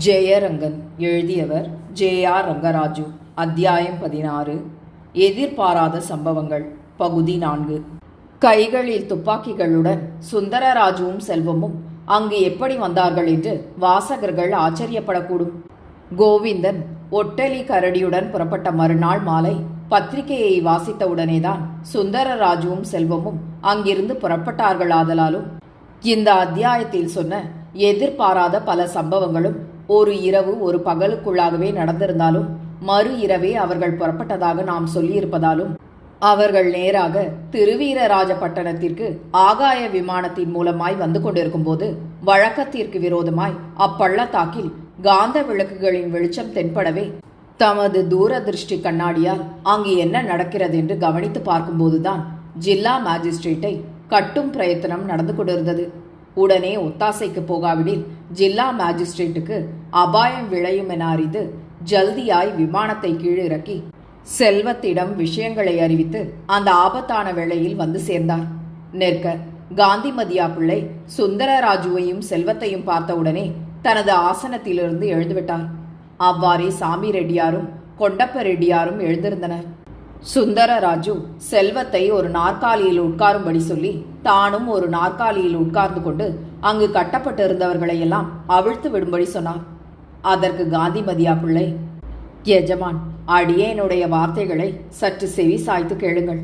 ஜெயரங்கன். எழுதியவர் ஜே.ஆர். ரங்கராஜு. அத்தியாயம் 16. எதிர்பாராத சம்பவங்கள். பகுதி 4. கைகளில் துப்பாக்கிகளுடன் சுந்தரராஜுவும் செல்வமும் அங்கு எப்படி வந்தார்கள் என்று வாசகர்கள் ஆச்சரியப்படக்கூடும். கோவிந்தன் ஒட்டலி கரடியுடன் புறப்பட்ட மறுநாள் மாலை பத்திரிகையை வாசித்தவுடனேதான் சுந்தரராஜுவும் செல்வமும் அங்கிருந்து புறப்பட்டார்களாதலாலும் இந்த அத்தியாயத்தில் சொன்ன எதிர்பாராத பல சம்பவங்களும் ஒரு இரவு ஒரு பகலுக்குள்ளாகவே நடந்திருந்தாலும் மறு இரவே அவர்கள் புறப்பட்டதாக நாம் சொல்லியிருப்பதாலும் அவர்கள் நேராக திருவீரராஜபட்டணத்திற்கு ஆகாய விமானத்தின் மூலமாய் வந்து கொண்டிருக்கும் போது வழக்கத்திற்கு விரோதமாய் அப்பள்ளத்தாக்கில் காந்த விளக்குகளின் வெளிச்சம் தென்படவே தமது தூரதிருஷ்டி கண்ணாடியால் அங்கு என்ன நடக்கிறது என்று கவனித்து பார்க்கும்போதுதான் ஜில்லா மேஜிஸ்ட்ரேட்டை கட்டும் பிரயத்தனம் நடந்து கொண்டிருந்தது. உடனே ஒத்தாசைக்கு போகாவிடில் ஜில்லா மேஜிஸ்ட்ரேட்டுக்கு அபாயம் விளையும் என அறிந்து ஜல்தியாய் விமானத்தை கீழிறக்கி செல்வத்திடம் விஷயங்களை அறிவித்து அந்த ஆபத்தான வேளையில் வந்து சேர்ந்தார். நிற்க காந்திமதியா பிள்ளை சுந்தரராஜுவையும் செல்வத்தையும் பார்த்தவுடனே தனது ஆசனத்திலிருந்து எழுந்துவிட்டார். அவ்வாறே சாமி ரெட்டியாரும் கொண்டப்ப ரெட்டியாரும் எழுந்திருந்தனர். சுந்தரராஜு செல்வத்தை ஒரு நாற்காலியில் உட்காரும்படி சொல்லி தானும் ஒரு நாற்காலியில் உட்கார்ந்து கொண்டு அங்கு கட்டப்பட்டிருந்தவர்களையெல்லாம் அவிழ்த்து விடும்படி சொன்னார். அதற்கு காந்திமதியா பிள்ளை, எஜமான், அடியேனுடைய வார்த்தைகளை சற்று செவி சாய்த்து கேளுங்கள்.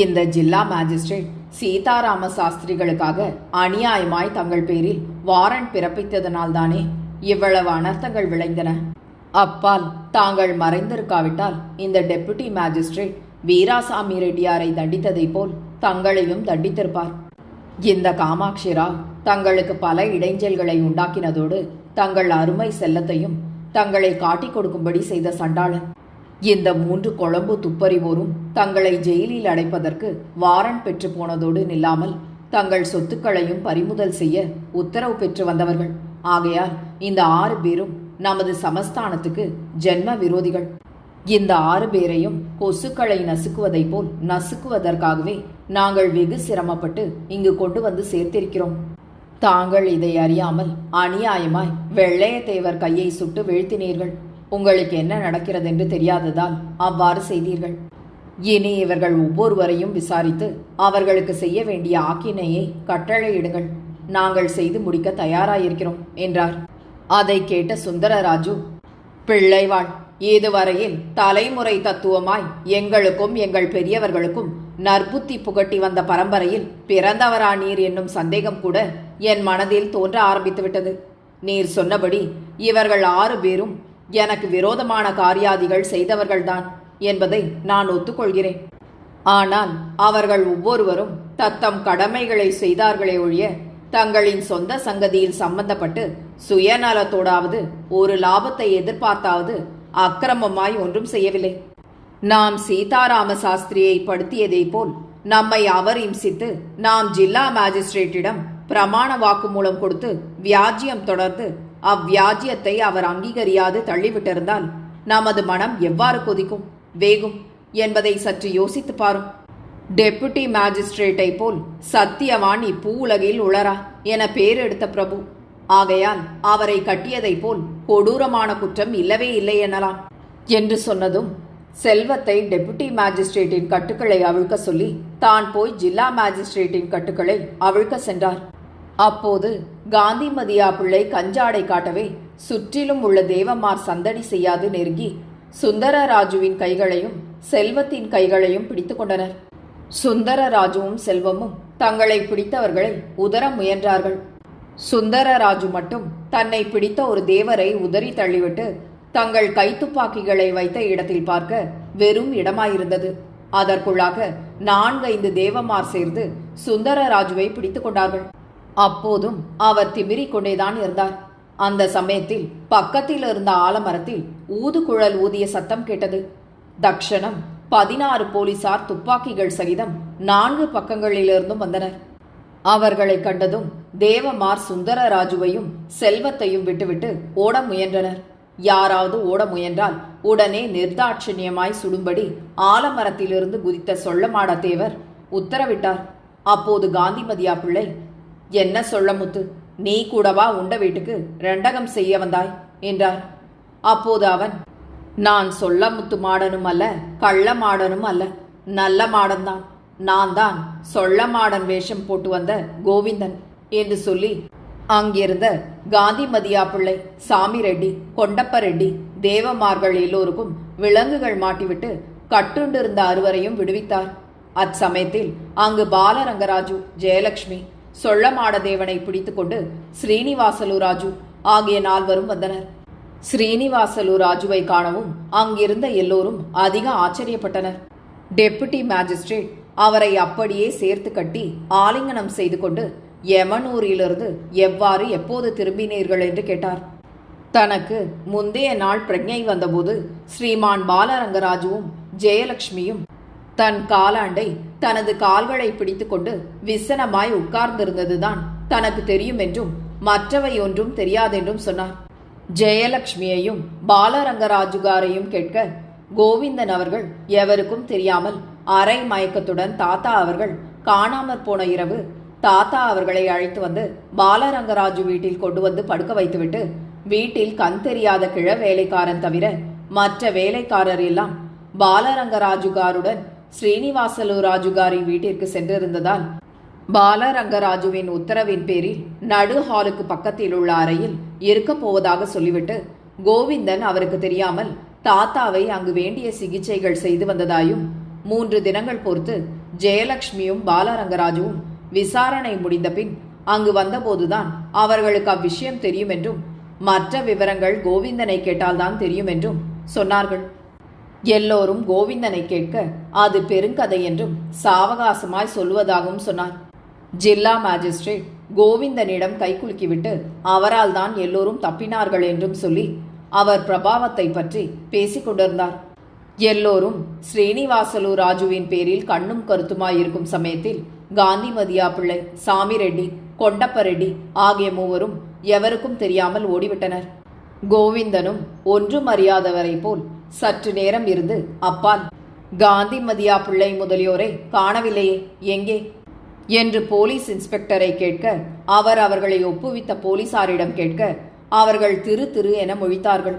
இந்த ஜில்லா மேஜிஸ்ட்ரேட் சீதாராம சாஸ்திரிகளுக்காக அநியாயமாய் தங்கள் பேரில் வாரண்ட் பிறப்பித்ததனால்தானே இவ்வளவு அனர்த்தங்கள் விளைந்தன. அப்பால் தாங்கள் மறைந்திருக்காவிட்டால் இந்த டெபுட்டி மேஜிஸ்ட்ரேட் வீராசாமி ரெட்டியாரை தண்டித்ததை போல் தங்களையும் தண்டித்திருப்பார். இந்த காமாட்சி ராவ் தங்களுக்கு பல இடைஞ்சல்களை உண்டாக்கினதோடு தங்கள் அருமை செல்லத்தையும் தங்களை காட்டிக் கொடுக்கும்படி செய்த சண்டாளன். இந்த 3 கொழம்பு துப்பறிவோரும் தங்களை ஜெயிலில் அடைப்பதற்கு வாரண்ட் பெற்று போனதோடு நில்லாமல் தங்கள் சொத்துக்களையும் பறிமுதல் செய்ய உத்தரவு பெற்று வந்தவர்கள். ஆகையால் இந்த 6 பேரும் நமது சமஸ்தானத்துக்கு ஜென்ம விரோதிகள். இந்த 6 பேரையும் கொசுக்களை நசுக்குவதைப் போல் நசுக்குவதற்காகவே நாங்கள் வெகு சிரமப்பட்டு இங்கு கொண்டு வந்து சேர்த்திருக்கிறோம். தாங்கள் இதை அறியாமல் அநியாயமாய் வெள்ளையத்தேவர் கையை சுட்டு வீழ்த்தினீர்கள். உங்களுக்கு என்ன நடக்கிறது என்று தெரியாததால் அவ்வாறு செய்தீர்கள். இனி இவர்கள் ஒவ்வொருவரையும் விசாரித்து அவர்களுக்கு செய்ய வேண்டிய ஆக்கினையை கட்டளையிடுங்கள். நாங்கள் செய்து முடிக்க தயாராயிருக்கிறோம் என்றார். அதை கேட்ட சுந்தரராஜு, பிள்ளைவாள், இதுவரையில் தலைமுறை தத்துவமாய் எங்களுக்கும் எங்கள் பெரியவர்களுக்கும் நற்புத்தி புகட்டி வந்த பரம்பரையில் பிறந்தவரா நீர் என்னும் சந்தேகம் கூட என் மனதில் தோன்ற ஆரம்பித்துவிட்டது. நீர் சொன்னபடி இவர்கள் 6 பேரும் எனக்கு விரோதமான காரியாதிகள் செய்தவர்கள்தான் என்பதை நான் ஒத்துக்கொள்கிறேன். ஆனால் அவர்கள் ஒவ்வொருவரும் தத்தம் கடமைகளை செய்தார்களே ஒழிய தங்களின் சொந்த சங்கதியில் சம்பந்தப்பட்டு சுயநலத்தோடாவது ஒரு லாபத்தை எதிர்பார்த்தாவது அக்கிரமமாய் ஒன்றும் செய்யவில்லை. நாம் சீதாராம சாஸ்திரியை படுத்தியதை போல் நம்மை அவர் இம்சித்து நாம் ஜில்லா மேஜிஸ்ட்ரேட்டிடம் பிரமாண வாக்குமூலம் கொடுத்து வியாஜ்யம் தொடர்ந்து அவ்வியாஜ்யத்தை அவர் அங்கீகரியாது தள்ளிவிட்டிருந்தால் நமது மனம் எவ்வாறு கொதிக்கும், வேகும் என்பதை சற்று யோசித்து பாரும். டெபுட்டி மேஜிஸ்ட்ரேட்டை போல் சத்தியவான் இப்பூவுலகில் உளரா என பேர் எடுத்த பிரபு. ஆகையால் அவரை கட்டியதை போல் கொடூரமான குற்றம் இல்லவே இல்லை எனலாம் என்று சொன்னதும் செல்வத்தை டெபுட்டி மேஜிஸ்ட்ரேட்டின் கட்டுக்களை அவிழ்க்க சொல்லி தான் போய் ஜில்லா மேஜிஸ்ட்ரேட்டின் கட்டுக்களை அவிழ்க்க சென்றார். அப்போது காந்திமதியா பிள்ளை கஞ்சாடை காட்டவே சுற்றிலும் உள்ள தேவமார் சந்தடி செய்யாது நெருங்கி சுந்தரராஜுவின் கைகளையும் செல்வத்தின் கைகளையும் பிடித்து கொண்டனர். சுந்தரராஜுவும் செல்வமும் தங்களை பிடித்தவர்களை உதர முயன்றார்கள். சுந்தரராஜு மட்டும் தன்னை பிடித்த ஒரு தேவரை உதறி தள்ளிவிட்டு தங்கள் கைத்துப்பாக்கிகளை வைத்த இடத்தில் பார்க்க வெறும் இடமாயிருந்தது. அதற்குள்ளாக 4-5 தேவமார் சேர்ந்து சுந்தரராஜுவை பிடித்து கொண்டார்கள். அப்போதும் அவர் திமிரிக் கொண்டேதான் இருந்தார். அந்த சமயத்தில் பக்கத்தில் இருந்த ஆலமரத்தில் ஊதுகுழல் ஊதிய சத்தம் கேட்டது. தக்ஷணம் 16 போலீசார் துப்பாக்கிகள் சகிதம் 4 பக்கங்களிலிருந்தும் வந்தனர். அவர்களை கண்டதும் தேவமார் சுந்தரராஜுவையும் செல்வத்தையும் விட்டுவிட்டு ஓட முயன்றனர். யாராவது ஓட முயன்றால் உடனே நிர்தாட்சணியமாய் சுடும்படி ஆலமரத்திலிருந்து குதித்த சொல்லமாட தேவர் உத்தரவிட்டார். அப்போது காந்திமதியா பிள்ளை, என்ன சொல்ல முத்து, நீ கூடவா உண்ட வீட்டுக்கு ரெண்டகம் செய்ய வந்தாய் என்றார். அப்போது அவன், நான் சொல்ல முத்து மாடனும் அல்ல, கள்ள மாடனும் அல்ல, நல்ல மாடன்தான். நான் தான் சொல்ல மாடன் வேஷம் போட்டு வந்த கோவிந்தன் என்று சொல்லி அங்கிருந்த காந்திமதியா பிள்ளை, சாமி ரெட்டி, கொண்டப்ப ரெட்டி, தேவமார்கள் எல்லோருக்கும் விலங்குகள் மாட்டிவிட்டு கட்டுண்டிருந்த அறுவரையும் விடுவித்தார். அச்சமயத்தில் அங்கு பாலரங்கராஜு, ஜெயலட்சுமி, சொல்லமாடதேவனை பிடித்துக்கொண்டு ஸ்ரீனிவாசலு ராஜு ஆகிய 4வரும் வந்தனர். ஸ்ரீனிவாசலு ராஜுவை காணவும் அங்கிருந்த எல்லோரும் அதிக ஆச்சரியப்பட்டனர். டெப்புட்டி மேஜிஸ்ட்ரேட் அவரை அப்படியே சேர்த்து கட்டி ஆலிங்கனம் செய்து கொண்டு யமனூரிலிருந்து எவ்வாறு எப்போது திரும்பினீர்கள் என்று கேட்டார். தனக்கு முந்தைய நாள் பிரஜை வந்தபோது ஸ்ரீமான் பாலரங்கராஜுவும் ஜெயலட்சுமியும் தன் காலாண்டை தனது கால்களை பிடித்துக்கொண்டு விசனமாய் உட்கார்ந்திருந்ததுதான் தனக்கு தெரியும் என்றும் மற்றவை ஒன்றும் தெரியாதென்றும் சொன்னார். ஜெயலட்சுமியையும் பாலரங்கராஜுகாரையும் கேட்க கோவிந்தன் அவர்கள் எவருக்கும் தெரியாமல் அரை மயக்கத்துடன் தாத்தா அவர்கள் காணாமற் போன இரவு தாத்தா அவர்களை அழைத்து வந்து பாலரங்கராஜு வீட்டில் கொண்டு வந்து படுக்க வைத்துவிட்டு வீட்டில் கண் தெரியாத கிழ வேலைக்காரன் தவிர மற்ற வேலைக்காரர் எல்லாம் பாலரங்கராஜுகாருடன் ஸ்ரீனிவாசலு ராஜுகாரின் வீட்டிற்கு சென்றிருந்ததால் பாலரங்கராஜுவின் உத்தரவின் பேரில் நடு ஹாலுக்கு பக்கத்தில் உள்ள அறையில் இருக்கப் போவதாக சொல்லிவிட்டு கோவிந்தன் அவருக்கு தெரியாமல் தாத்தாவை அங்கு வேண்டிய சிகிச்சைகள் செய்து வந்ததாயும் 3 தினங்கள் பொறுத்து ஜெயலட்சுமியும் பாலரங்கராஜுவும் விசாரணை முடிந்த பின் அங்கு வந்தபோதுதான் அவர்களுக்கு அவ்விஷயம் தெரியும் என்றும் மற்ற விவரங்கள் கோவிந்தனை கேட்டால்தான் தெரியும் என்றும் சொன்னார்கள். எல்லோரும் கோவிந்தனை கேட்க அது பெருங்கதை என்றும் சாவகாசமாய் சொல்லுவதாகவும் சொன்னார். ஜில்லா மேஜிஸ்ட்ரேட் கோவிந்தனிடம் கைகுலுக்கிவிட்டு அவரால் தான் எல்லோரும் தப்பினார்கள் என்றும் சொல்லி அவர் பிரபாவத்தை பற்றி பேசிக் கொண்டிருந்தார். எல்லோரும் ஸ்ரீனிவாசலு ராஜுவின் பேரில் கண்ணும் கருத்துமாயிருக்கும் சமயத்தில் காந்திமதியா பிள்ளை, சாமி ரெட்டி, கொண்டப்ப ரெட்டி ஆகிய 3வரும் எவருக்கும் தெரியாமல் ஓடிவிட்டனர். கோவிந்தனும் ஒன்றும் அறியாதவரை போல் சற்று நேரம் இருந்து அப்பால், காந்திமதியா பிள்ளை முதலியோரை காணவில்லையே, எங்கே என்று போலீஸ் இன்ஸ்பெக்டரை கேட்க அவர் அவர்களை ஒப்புவித்த போலீசாரிடம் கேட்க அவர்கள் திரு திரு என முழித்தார்கள்.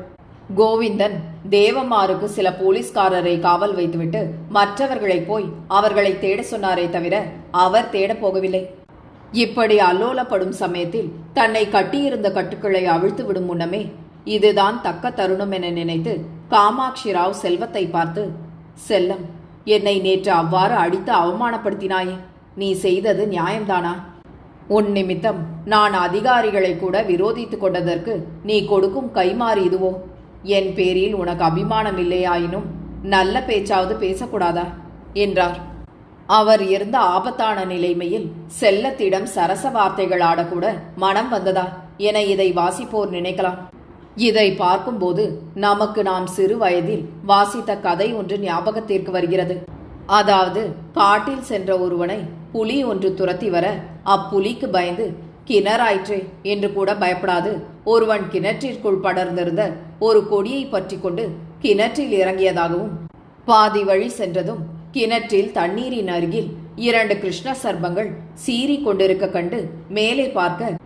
கோவிந்தன் தேவமாருக்கு சில போலீஸ்காரரை காவல் வைத்துவிட்டு மற்றவர்களை போய் அவர்களை தேட சொன்னாரே தவிர அவர் தேடப் போகவில்லை. இப்படி அல்லோலப்படும் சமயத்தில் தன்னை கட்டியிருந்த கட்டுக்களை அவிழ்த்து விடும் முன்னமே இதுதான் தக்க தருணம் என நினைத்து காமாட்சி ராவ் செல்வத்தை பார்த்து, செல்லம், என்னை நேற்று அவ்வாறு அடித்து அவமானப்படுத்தினாயே, நீ செய்தது நியாயம்தானா? உன் நிமித்தம் நான் அதிகாரிகளை கூட விரோதித்து கொண்டதற்கு நீ கொடுக்கும் கைமாறு இதுவோ? என் பேரில் உனக்கு அபிமானம் இல்லையாயினும் நல்ல பேச்சாவது பேசக்கூடாதா என்றார். அவர் இருந்த ஆபத்தான நிலைமையில் செல்லத்திடம் சரச வார்த்தைகள் ஆடக்கூட மனம் வந்ததா என இதை வாசிப்போர் நினைக்கலாம். இதை பார்க்கும்போது நமக்கு நாம் சிறு வயதில் வாசித்த கதை ஒன்று ஞாபகத்திற்கு வருகிறது. அதாவது, காட்டில் சென்ற ஒருவனை புலி ஒன்று துரத்தி வர அப்புலிக்கு பயந்து கிணறாயிற்றே என்று கூட பயப்படாது ஒருவன் கிணற்றிற்குள் படர்ந்திருந்த ஒரு கொடியை பற்றி கொண்டு கிணற்றில் இறங்கியதாகவும், பாதி வழி சென்றதும் கிணற்றில் தண்ணீரின் அருகில் 2 கிருஷ்ண சர்பங்கள் சீறி கொண்டிருக்க கண்டு மேலே பார்க்க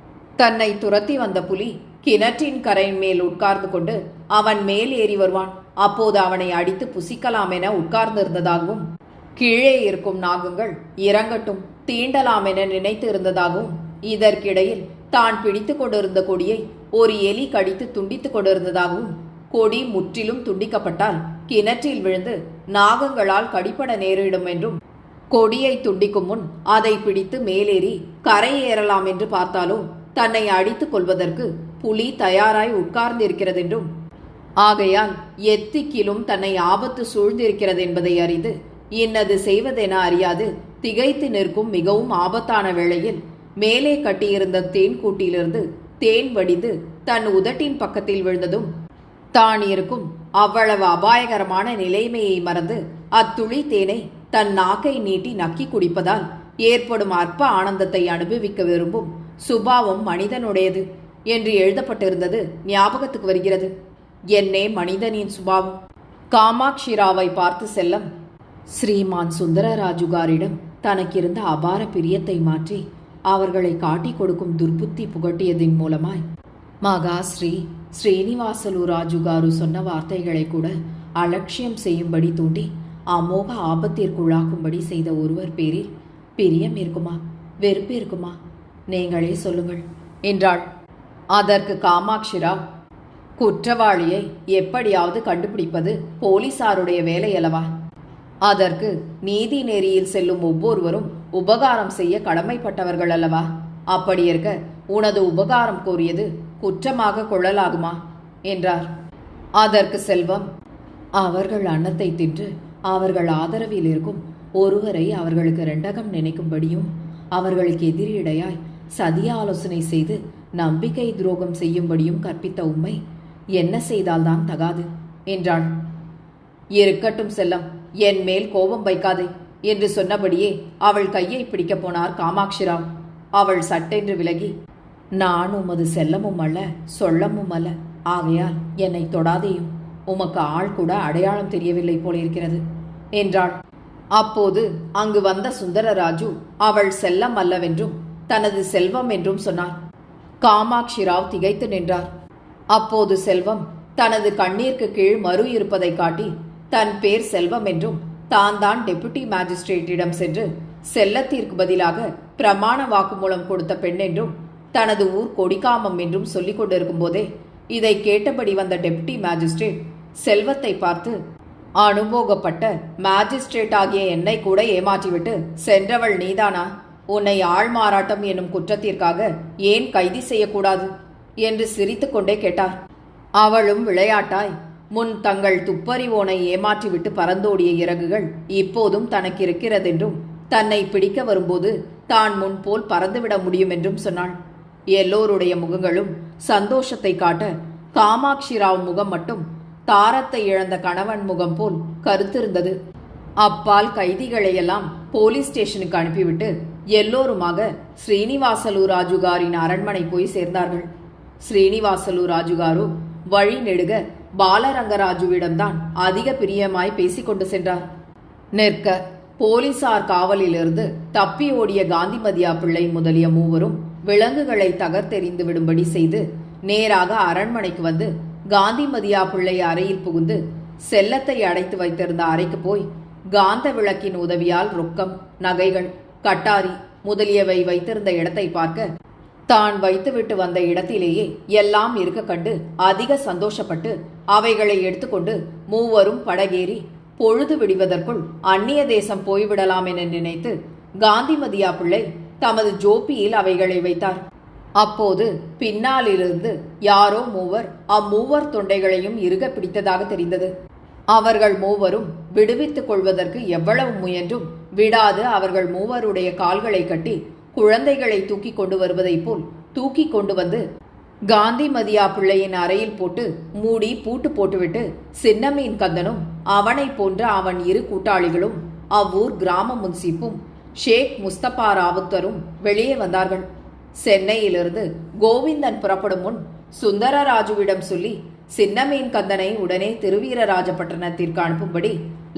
தன்னை துரத்தி வந்த புலி கிணற்றின் கரையின் மேல் உட்கார்ந்து கொண்டு அவன் மேல் ஏறி வருவான், அப்போது அவனை அடித்து புசிக்கலாம் என உட்கார்ந்திருந்ததாகவும், கீழே இருக்கும் நாகங்கள் இறங்கட்டும் தீண்டலாம் என நினைத்து இருந்ததாகவும், இதற்கிடையில் தான் பிடித்து கொண்டிருந்த கொடியை ஒரு எலி கடித்து துண்டித்துக் கொண்டிருந்ததாகவும், கொடி முற்றிலும் துண்டிக்கப்பட்டால் கிணற்றில் விழுந்து நாகங்களால் கடிப்பட நேரிடும் என்றும், கொடியை துண்டிக்கும் முன் அதை பிடித்து மேலேறி கரை ஏறலாம் என்று பார்த்தாலோ தன்னை அடித்துக் கொள்வதற்கு புலி தயாராய் உட்கார்ந்திருக்கிறதென்றும், ஆகையால் எத்திக்கிலும் தன்னை ஆபத்து சூழ்ந்திருக்கிறது என்பதை அறிந்து இன்னது செய்வதென அறியாது திகைத்து நிற்கும் மிகவும் ஆபத்தான வேளையில் மேலே கட்டியிருந்த தேன் கூட்டிலிருந்து தேன் வடிந்து தன் உதட்டின் பக்கத்தில் விழுந்ததும் தான் இருக்கும் அவ்வளவு அபாயகரமான நிலைமையை மறந்து அத்துளி தேனை தன் நாக்கை நீட்டி நக்கி குடிப்பதால் ஏற்படும் அற்ப ஆனந்தத்தை அனுபவிக்க விரும்பும் சுபாவம் மனிதனுடையது என்று எழுதப்பட்டிருந்தது ஞாபகத்துக்கு வருகிறது. என்னே மனிதனின் சுபாவம். காமாட்சி ராவை பார்த்து செல்லம், ஸ்ரீமான் சுந்தரராஜுகாரிடம் தனக்கிருந்த அபார பிரியத்தை மாற்றி அவர்களை காட்டிக் கொடுக்கும் துர்புத்தி புகட்டியதின் மூலமாய் மகாஸ்ரீ ஸ்ரீனிவாசலு ராஜு காரு சொன்ன வார்த்தைகளை கூட அலட்சியம் செய்யும்படி தூண்டி அமோக ஆபத்திற்குள்ளாக்கும்படி செய்த ஒருவர் பேரில் பிரியம் இருக்குமா, வெறுப்பு இருக்குமா? நீங்களே சொல்லுங்கள் என்றாள். அதற்கு காமாட்சி ராவ், குற்றவாளியை எப்படியாவது கண்டுபிடிப்பது போலீசாருடைய வேலையல்லவா? அதற்கு நீதி நெறியில் செல்லும் ஒவ்வொருவரும் உபகாரம் செய்ய கடமைப்பட்டவர்கள் அல்லவா? அப்படி இருக்க உனது உபகாரம் கோரியது குற்றமாக கொள்ளலாகுமா என்றார். அதற்கு செல்வம், அவர்கள் அன்னத்தை தின்று அவர்கள் ஆதரவில் இருக்கும் ஒருவரை அவர்களுக்கு ரெண்டகம் நினைக்கும்படியும் அவர்களுக்கு எதிரிடையாய் சதிய ஆலோசனை செய்து நம்பிக்கை துரோகம் செய்யும்படியும் கற்பித்த உம்மை என்ன செய்தால்தான் தகாது என்றாள். இருக்கட்டும் செல்லம், என் மேல் கோபம் வைக்காதே என்று சொன்னபடியே அவள் கையை பிடிக்கப் போனார் காமாட்சிராவ். அவள் சட்டென்று விலகி, நான் உமது செல்லமும் அல்ல சொல்லமும் அல்ல, ஆகையால் என்னை தொடாதேயும், உமக்கு ஆள் கூட அடையாளம் தெரியவில்லை போலிருக்கிறது என்றாள். அப்போது அங்கு வந்த சுந்தரராஜு அவள் செல்லம் அல்லவென்றும் தனது செல்வம் என்றும் சொன்னார். காமாட்சி ராவ் திகைத்து நின்றார். அப்போது செல்வம் தனது கண்ணீருக்கு கீழ் மறு இருப்பதை காட்டி தன் பேர் செல்வம் என்றும் தான் டெபுட்டி மேஜிஸ்ட்ரேட்டிடம் சென்று செல்லத்திற்கு பதிலாக பிரமாண வாக்குமூலம் கொடுத்த பெண் என்றும் தனது ஊர் கொடிக்காமம் என்றும் சொல்லிக் கொண்டிருக்கும் போதே இதை கேட்டபடி வந்த டெபுட்டி மேஜிஸ்ட்ரேட் செல்வத்தை பார்த்து, அனுபோகப்பட்ட மேஜிஸ்ட்ரேட் ஆகிய என்னை கூட ஏமாற்றிவிட்டு சென்றவள் நீதானா? உன்னை ஆள்மாறாட்டம் என்னும் குற்றத்திற்காக ஏன் கைது செய்யக்கூடாது என்று சிரித்துக்கொண்டே கேட்டார். அவளும் விளையாட்டாய், முன் தங்கள் துப்பறிவோனை ஏமாற்றிவிட்டு பறந்தோடிய இறகுகள் இப்போதும் தனக்கு இருக்கிறதென்றும் தன்னை பிடிக்க வரும்போது தான் முன்போல் பறந்துவிட முடியும் என்றும் சொன்னாள். எல்லோருடைய முகங்களும் சந்தோஷத்தை காட்ட காமாட்சி ராவ் முகம் மட்டும் தாரத்தை இழந்த கணவன் முகம் போல் கருத்திருந்தது. அப்பால் கைதிகளையெல்லாம் போலீஸ் ஸ்டேஷனுக்கு அனுப்பிவிட்டு எல்லோருமாக ஸ்ரீனிவாசலு ராஜுகாரின் அரண்மனை போய் சேர்ந்தார்கள். ஸ்ரீனிவாசலு ராஜுகாரு வழி நெடுக பாலரங்கராஜுவிடம்தான் அதிக பிரியமாய் பேசிக்கொண்டு சென்றார். நிற்க போலீசார் காவலிலிருந்து தப்பி ஓடிய காந்திமதியா பிள்ளை முதலிய மூவரும் விலங்குகளை தகர்த்தெறிந்து விடும்படி செய்து நேராக அரண்மனைக்கு வந்து காந்திமதியா பிள்ளை அறையில் புகுந்து செல்லத்தை அடைத்து வைத்திருந்த அறைக்கு போய் காந்த விளக்கின் உதவியால் ரொக்கம், நகைகள், கட்டாரி முதலியவை வைத்திருந்த இடத்தை பார்க்க தான் வைத்துவிட்டு வந்த இடத்திலேயே எல்லாம் இருக்க கண்டு அதிக சந்தோஷப்பட்டு அவைகளை எடுத்துக்கொண்டு மூவரும் படகேறி பொழுது விடுவதற்குள் அந்நிய தேசம் போய்விடலாம் என நினைத்து காந்திமதியா பிள்ளை தமது ஜோப்பியில் அவைகளை வைத்தார். அப்போது பின்னாலிருந்து யாரோ மூவர் அம்மூவர் தொண்டைகளையும் இறுக பிடித்ததாக தெரிந்தது. அவர்கள் மூவரும் விடுவித்துக் கொள்வதற்கு எவ்வளவு முயன்றும் விடாது அவர்கள் மூவருடைய கால்களை கட்டி குழந்தைகளை தூக்கி கொண்டு வருவதைப் போல் தூக்கி கொண்டு வந்து காந்திமதியா பிள்ளையின் அறையில் போட்டு மூடி பூட்டு போட்டுவிட்டு சின்னமீன் கந்தனும் அவனை போன்ற அவன் இரு கூட்டாளிகளும் அவ்வூர் கிராம முன்சிப்பும் ஷேக் முஸ்தபா ராவுத்தரும் வெளியே வந்தார்கள். சென்னையிலிருந்து கோவிந்தன் புறப்படும் முன் சுந்தரராஜுவிடம் சொல்லி சின்னமீன் கந்தனை உடனே திருவீரராஜபட்டணத்திற்கு அனுப்பும்படி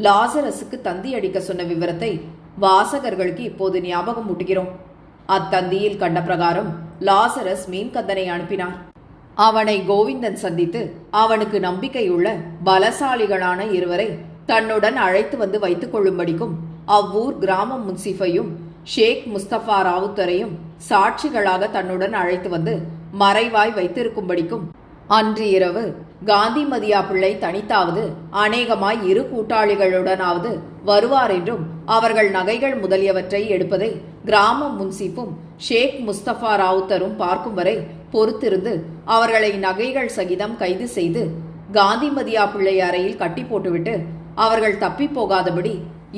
லாசரஸுக்கு தந்தி அடிக்க சொன்ன விவரத்தை வாசகர்களுக்கு இப்போது ஞாபகம் ஊட்டுகிறோம். அத்தந்தியில் கண்ட பிரகாரம் லாசரஸ் மீன்கந்தனை அனுப்பினார். அவனை கோவிந்தன் சந்தித்து அவனுக்கு நம்பிக்கையுள்ள பலசாலிகளான இருவரை தன்னுடன் அழைத்து வந்து வைத்துக் கொள்ளும்படிக்கும் அவ்வூர் கிராம முன்சிஃபையும் ஷேக் முஸ்தபா ராவுத்தரையும் சாட்சிகளாக தன்னுடன் அழைத்து வந்து மறைவாய் வைத்திருக்கும்படிக்கும் அன்று இரவு காந்திமதியா பிள்ளை தனித்தாவது அநேகமாய் இரு கூட்டாளிகளுடனாவது வருவார் என்றும் அவர்கள் நகைகள் முதலியவற்றை எடுப்பதை கிராம முன்சிப்பும் ஷேக் முஸ்தபா ராவுத்தரும் பார்க்கும் வரை பொறுத்திருந்து அவர்களை நகைகள் சகிதம் கைது செய்து காந்திமதியா பிள்ளை அறையில் கட்டி போட்டுவிட்டு அவர்கள் தப்பி போகாதபடி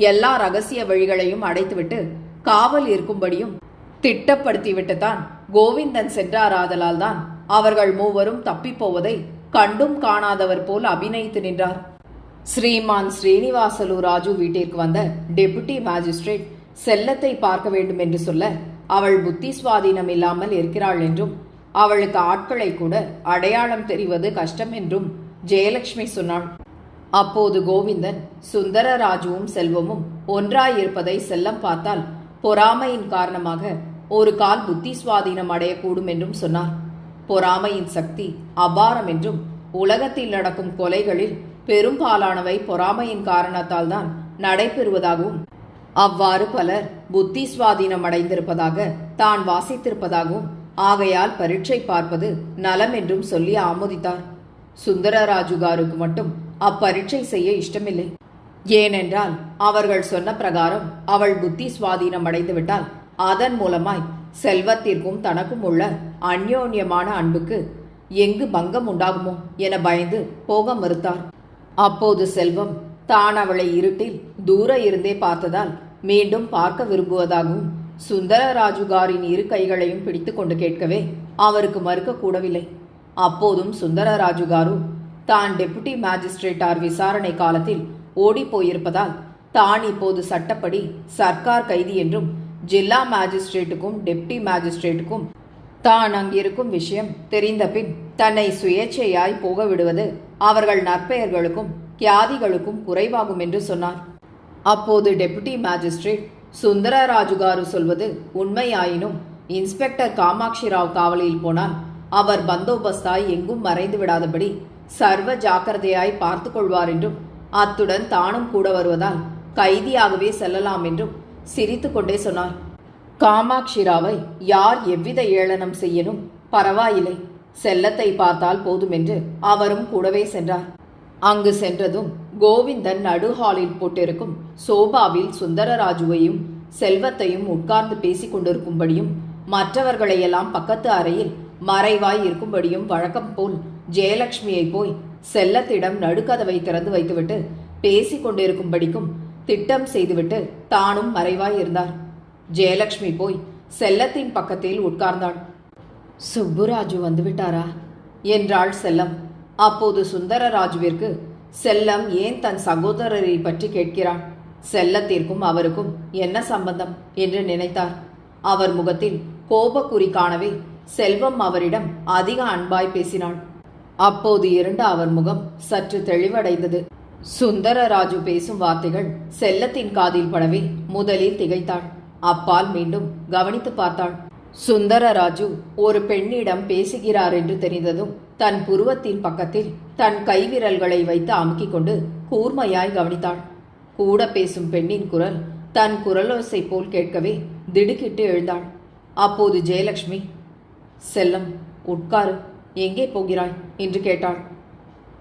எல்லா ரகசிய வழிகளையும் அடைத்துவிட்டு காவல் இருக்கும்படியும் திட்டப்படுத்திவிட்டுத்தான் கோவிந்தன் சென்றாராதலால் தான் அவர்கள் மூவரும் தப்பிப்போவதை கண்டும் காணாதவர் போல் அபிநயித்து நின்றார். ஸ்ரீமான் ஸ்ரீனிவாசலு ராஜு வீட்டிற்கு வந்த டெபுட்டி மேஜிஸ்ட்ரேட் செல்லத்தை பார்க்க வேண்டும் என்று சொல்ல அவள் புத்தி சுவாதீனம் இல்லாமல் இருக்கிறாள் என்றும் அவளுக்கு ஆட்களை கூட அடையாளம் தெரிவது கஷ்டம் என்றும் ஜெயலட்சுமி சொன்னாள். அப்போது கோவிந்தன் சுந்தரராஜுவும் செல்வமும் ஒன்றாயிருப்பதை செல்லம் பார்த்தால் பொறாமையின் காரணமாக ஒரு கால் புத்தி சுவாதீனம் அடையக்கூடும் என்றும் சொன்னார். பொறாமையின் சக்தி அபாரம் என்றும் உலகத்தில் நடக்கும் கொலைகளில் பெரும்பாலானவை பொறாமையின் காரணத்தால் தான் நடைபெறுவதாகவும் அவ்வாறு பலர் புத்தி சுவாதீனம் அடைந்திருப்பதாக தான் வாசித்திருப்பதாகவும் ஆகையால் பரீட்சை பார்ப்பது நலம் என்றும் சொல்லி ஆமோதித்தார். சுந்தரராஜுகாருக்கு மட்டும் அப்பரீட்சை செய்ய இஷ்டமில்லை. ஏனென்றால் அவர்கள் சொன்ன பிரகாரம் அவள் புத்தி சுவாதீனம் அடைந்துவிட்டால் அதன் மூலமாய் செல்வத்திற்கும் தனக்கும் உள்ள அந்யோன்யமான அன்புக்கு எங்கு பங்கம் உண்டாகுமோ என பயந்து போக மறுத்தார். அப்போது செல்வம் தான் அவளை இருட்டில் தூர இருந்தே பார்த்ததால் மீண்டும் பார்க்க விரும்புவதாகவும் சுந்தரராஜுகாரின் இரு கைகளையும் பிடித்து கொண்டு கேட்கவே அவருக்கு மறுக்க கூடவில்லை. அப்போதும் சுந்தரராஜுகாரு தான் டெபுட்டி மேஜிஸ்ட்ரேட்டார் விசாரணை காலத்தில் ஓடி போயிருப்பதால் தான் இப்போது சட்டப்படி சர்க்கார் கைதி என்றும் ஜில்லா மேஜிஸ்ட்ரேட்டுக்கும் டெப்டி மேஜிஸ்ட்ரேட்டுக்கும் தான் அங்கிருக்கும் விஷயம் தெரிந்த பின் தன்னை சுயேச்சையாய் போக விடுவது அவர்கள் நற்பெயர்களுக்கும் கியாதிகளுக்கும் குறைவாகும் என்று சொன்னார். அப்போது டெபுட்டி மேஜிஸ்ட்ரேட் சுந்தரராஜுகாரு சொல்வது உண்மையாயினும் இன்ஸ்பெக்டர் காமாட்சி ராவ் காவலில் போனால் அவர் பந்தோபஸ்தாய் எங்கும் மறைந்து விடாதபடி சர்வ ஜாக்கிரதையாய் பார்த்து கொள்வார் என்றும் அத்துடன் தானும் கூட வருவதால் கைதியாகவே செல்லலாம் என்றும் சிரித்து கொண்டே சொன்னார். காமாட்சி ராவை யார் எவ்வித ஏளனம் செய்யணும் பரவாயில்லை, செல்லத்தை பார்த்தால் போதும் என்று அவரும் கூடவே சென்றார். அங்கு சென்றதும் கோவிந்தன் நடுஹாலில் போட்டிருக்கும் சோபாவில் சுந்தரராஜுவையும் செல்வத்தையும் உட்கார்ந்து பேசிக் கொண்டிருக்கும்படியும் மற்றவர்களையெல்லாம் பக்கத்து அறையில் மறைவாய் இருக்கும்படியும் வழக்கம் போல் ஜெயலட்சுமியை போய் செல்லத்திடம் நடுக்கதவை திறந்து வைத்துவிட்டு பேசிக் கொண்டிருக்கும்படிக்கும் திட்டம் செய்துவிட்டு தானும் மறைவாய் இருந்தார். ஜெயலட்சுமி போய் செல்லத்தின் பக்கத்தில் உட்கார்ந்தாள். சுப்புராஜு வந்துவிட்டாரா என்றாள் செல்லம். அப்போது சுந்தரராஜுவிற்கு செல்லம் ஏன் தன் சகோதரரை பற்றி கேட்கிறாள், செல்லத்திற்கும் அவருக்கும் என்ன சம்பந்தம் என்று நினைத்தார். அவர் முகத்தில் கோபக்குறி காணவே செல்வம் அவரிடம் அதிக அன்பாய் பேசினாள். அப்போது இருண்ட அவர் முகம் சற்று தெளிவடைந்தது. சுந்தரராஜு பேசும் வார்த்தைகள் செல்லத்தின் காதில் படவே முதலில் திகைத்தாள். அப்பால் மீண்டும் கவனித்து பார்த்தாள். சுந்தரராஜு ஒரு பெண்ணிடம் பேசுகிறார் என்று தெரிந்ததும் தன் புருவத்தின் பக்கத்தில் தன் கைவிரல்களை வைத்து அமுக்கிக் கொண்டு கூர்மையாய் கவனித்தாள். கூட பேசும் பெண்ணின் குரல் தன் குரலோசை போல் கேட்கவே திடுக்கிட்டு எழுந்தாள். அப்போது ஜெயலட்சுமி, செல்லம் உட்காரு, எங்கே போகிறாய் என்று கேட்டாள்.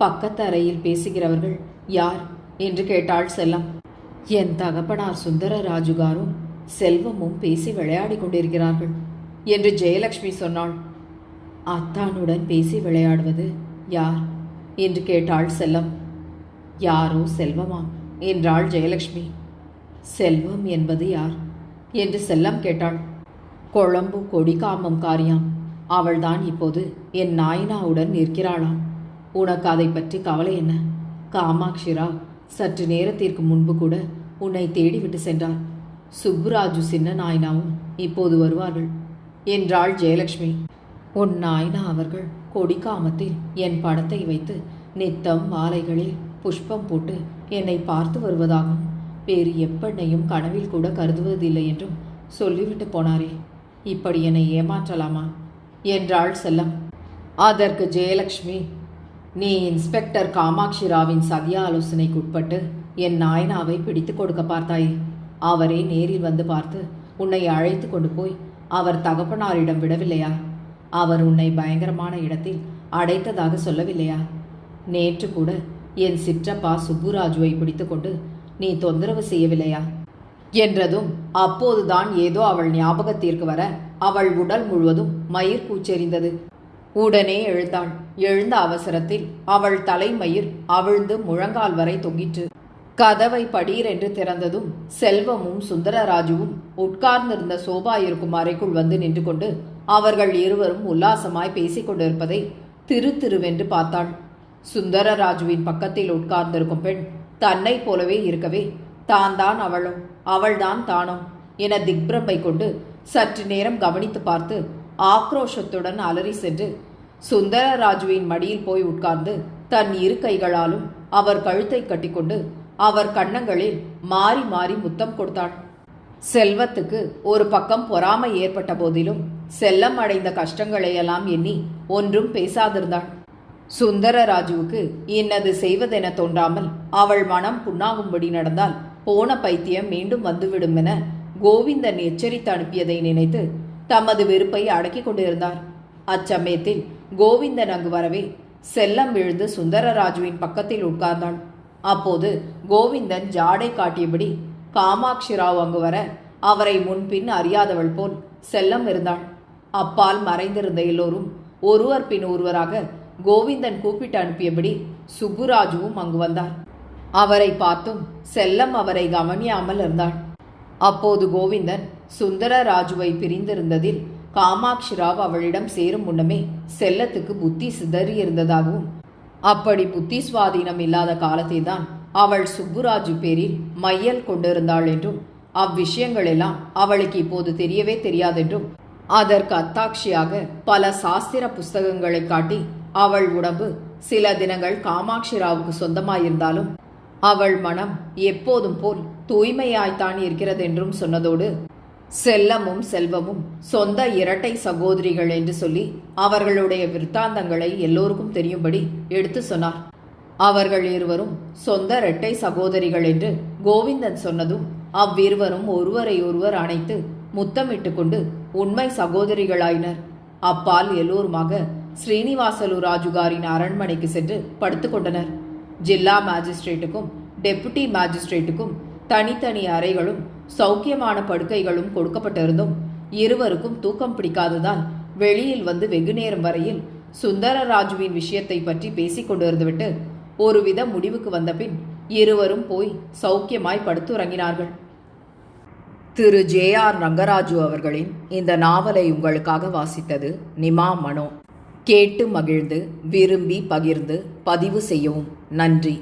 பக்கத்து அறையில் பேசுகிறவர்கள் யார் என்று கேட்டாள் செல்லம். என் தகப்பனார் சுந்தரராஜுகாரும் செல்வமும் பேசி விளையாடி கொண்டிருக்கிறார்கள் என்று ஜெயலட்சுமி சொன்னாள். அத்தானுடன் பேசி விளையாடுவது யார் என்று கேட்டாள் செல்லம். யாரோ செல்வமாம் என்றாள் ஜெயலட்சுமி. செல்வம் என்பது யார் என்று செல்லம் கேட்டாள். கொழம்பு கொடிகாமம் காரியாம், அவள்தான் இப்போது என் நாயனாவுடன் நிற்கிறாளாம். உனக்கு அதை பற்றி கவலை என்ன? காமாட்சி ராவ் சற்று நேரத்திற்கு முன்பு கூட உன்னை தேடிவிட்டு சென்றார். சுப்புராஜு சின்ன நாயனாவும் இப்போது வருவார்கள் என்றாள் ஜெயலட்சுமி. உன் நாயனா அவர்கள் கொடிக்காமத்தில் என் படத்தை வைத்து நித்தம் மாலைகளில் புஷ்பம் போட்டு என்னை பார்த்து வருவதாகவும் வேறு எப்பெண்ணையும் கனவில் கூட கருதுவதில்லை என்றும் சொல்லிவிட்டு போனாரே, இப்படி என்னை ஏமாற்றலாமா என்றாள் செல்லம். அதற்கு ஜெயலட்சுமி, நீ இன்ஸ்பெக்டர் காமாட்சி ராவின் சதிய ஆலோசனைக்குட்பட்டு என் நாயனாவை பிடித்து கொடுக்க பார்த்தாயே, அவரே நேரில் வந்து பார்த்து உன்னை அழைத்து கொண்டு போய் அவர் தகப்பனாரிடம் விடவில்லையா? அவர் உன்னை பயங்கரமான இடத்தில் அடைத்ததாக சொல்லவில்லையா? நேற்று கூட என் சிற்றப்பா சுப்புராஜுவை பிடித்து கொண்டு நீ தொந்தரவு செய்யவில்லையா என்றதும் அப்போதுதான் ஏதோ அவள் ஞாபகத்திற்கு வர அவள் உடல் முழுவதும் மயிர் கூச்செறிந்தது. உடனே எழுந்தாள். எழுந்த அவசரத்தில் அவள் தலைமயிர் அவிழ்ந்து முழங்கால் வரை தொங்கிற்று. கதவை படீரென்று திறந்ததும் செல்வமும் சுந்தரராஜுவும் உட்கார்ந்திருந்த சோபா இருக்கும் அறைக்குள் வந்து நின்று கொண்டு அவர்கள் இருவரும் உல்லாசமாய் பேசிக் கொண்டிருப்பதை திருவென்று பார்த்தாள். சுந்தரராஜுவின் பக்கத்தில் உட்கார்ந்திருக்கும் பெண் தன்னை போலவே இருக்கவே தான் தான் அவளோ அவள்தான் தானோ என திக்பிரமை கொண்டு சற்று நேரம் கவனித்து பார்த்து ஆக்ரோஷத்துடன் அலறி சென்று சுந்தரராஜுவின் மடியில் போய் உட்கார்ந்து தன் இரு கைகளாலும் அவர் கழுத்தை கட்டிக்கொண்டு அவர் கன்னங்களில் மாறி மாறி முத்தம் கொடுத்தாள். செல்வத்துக்கு ஒரு பக்கம் பொறாமை ஏற்பட்ட போதிலும் செல்லம் அடைந்த கஷ்டங்களையெல்லாம் எண்ணி ஒன்றும் பேசாதிருந்தாள். சுந்தரராஜுவுக்கு இன்னது செய்வதென தோன்றாமல் அவள் மனம் புண்ணாகும்படி நடந்தால் போன பைத்தியம் மீண்டும் வந்துவிடும் என கோவிந்தன் எச்சரித்து அனுப்பியதை நினைத்து தமது வெறுப்பை அடக்கிக் கொண்டிருந்தார். அச்சமயத்தில் கோவிந்தன் அங்கு வரவே செல்லம் விழுந்து சுந்தரராஜுவின் பக்கத்தில் உட்கார்ந்தாள். அப்போது கோவிந்தன் ஜாடை காட்டியபடி காமாட்சி ராவ் அங்கு வர அவரை முன்பின் அறியாதவள் போல் செல்லம் இருந்தாள். அப்பால் மறைந்திருந்த எல்லோரும் ஒருவர் பின் ஒருவராக கோவிந்தன் கூப்பிட்டு அனுப்பியபடி சுப்புராஜுவும் அங்கு வந்தார். அவரை பார்த்தும் செல்லம் அவரை கவனியாமல் இருந்தாள். அப்போது கோவிந்தன் சுந்தரராஜுவை பிரிந்திருந்ததில் காமாட்சி ராவ் அவளிடம் சேரும் முன்னமே செல்லத்துக்கு புத்தி சிதறியிருந்ததாகவும் அப்படி புத்தி சுவாதீனம் இல்லாத காலத்தைதான் அவள் சுப்புராஜு பேரில் மையல் கொண்டிருந்தாள் என்றும் அவ்விஷயங்களெல்லாம் அவளுக்கு இப்போது தெரியவே தெரியாதென்றும் அதற்கு அத்தாட்சியாக பல சாஸ்திர புஸ்தகங்களை காட்டி அவள் உடம்பு சில தினங்கள் காமாட்சி ராவுக்கு சொந்தமாயிருந்தாலும் அவள் மனம் எப்போதும் போல் தூய்மையாய்த்தான் இருக்கிறதென்றும் சொன்னதோடு செல்லமும் செல்வமும் சொந்த இரட்டை சகோதரிகள் என்று சொல்லி அவர்களுடைய விற்த்தாந்தங்களை எல்லோருக்கும் தெரியும்படி எடுத்து சொன்னார். அவர்கள் இருவரும் சொந்த இரட்டை சகோதரிகள் என்று கோவிந்தன் சொன்னதும் அவ்விருவரும் ஒருவரை ஒருவர் அணைத்து முத்தமிட்டு கொண்டு உண்மை சகோதரிகளாயினர். அப்பால் எல்லோருமாக ஸ்ரீனிவாசலு ராஜுகாரின் அரண்மனைக்கு சென்று படுத்துக் கொண்டனர். ஜில்லா மேஜிஸ்ட்ரேட்டுக்கும் டெபுட்டி மேஜிஸ்ட்ரேட்டுக்கும் தனித்தனி அறைகளும் சௌக்கியமான படுக்கைகளும் கொடுக்கப்பட்டிருந்தும் இருவருக்கும் தூக்கம் பிடிக்காததால் வெளியில் வந்து வெகு நேரம் வரையில் சுந்தரராஜுவின் விஷயத்தை பற்றி பேசிக் கொண்டிருந்துவிட்டு ஒருவித முடிவுக்கு வந்த பின் இருவரும் போய் சௌக்கியமாய் படுத்துறங்கினார்கள். திரு J.R. ரங்கராஜு அவர்களின் இந்த நாவலை உங்களுக்காக வாசித்தது நிமா மனோ. கேட்டு மகிழ்ந்து விரும்பி பகிர்ந்து பதிவு செய்யவும் நன்றி.